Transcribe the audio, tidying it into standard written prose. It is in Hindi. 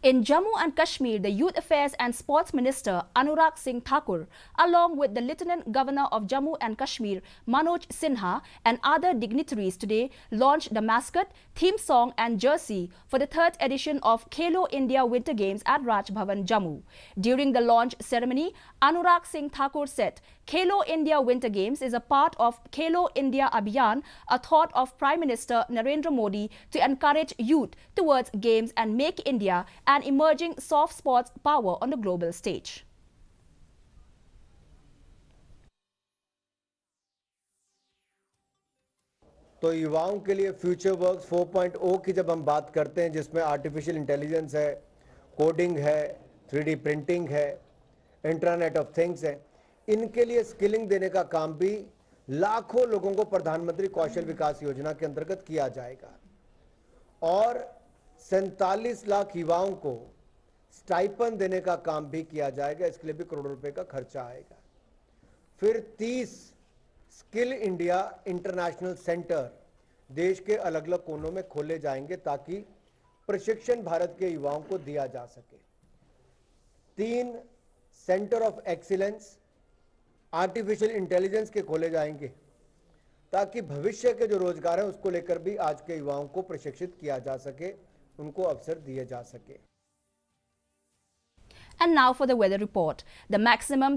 In Jammu and Kashmir, the Youth Affairs and Sports Minister Anurag Singh Thakur, along with the Lieutenant Governor of Jammu and Kashmir Manoj Sinha and other dignitaries today launched the mascot, theme song and jersey for the third edition of Khelo India Winter Games at Raj Bhavan, Jammu. During the launch ceremony, Anurag Singh Thakur said, Khelo India Winter Games is a part of Khelo India Abhiyan, a thought of Prime Minister Narendra Modi to encourage youth towards games and make India an emerging soft sports power on the global stage. तो युवाओं के लिए फ्यूचर वर्क्स 4.0 की जब हम बात करते हैं, जिसमें आर्टिफिशियल इंटेलिजेंस है, कोडिंग है, 3D प्रिंटिंग है, इंटरनेट ऑफ थिंग्स है, इनके लिए स्किलिंग देने का काम भी लाखों लोगों को प्रधानमंत्री कौशल विकास योजना के अंतर्गत किया जाएगा और 47 लाख युवाओं को स्टाइपेंड देने का काम भी किया जाएगा। इसके लिए भी करोड़ों रुपए का खर्चा आएगा। फिर 30 स्किल इंडिया इंटरनेशनल सेंटर देश के अलग अलग कोनों में खोले जाएंगे ताकि प्रशिक्षण भारत के युवाओं को दिया जा सके। 3 centre of excellence artificial intelligence के खोले जाएंगे ताकि भविष्य के जो रोजगार है उसको लेकर भी आज के युवाओं को प्रशिक्षित किया जा सके, उनको अवसर दिए जा सके। And now for the weather report. The maximum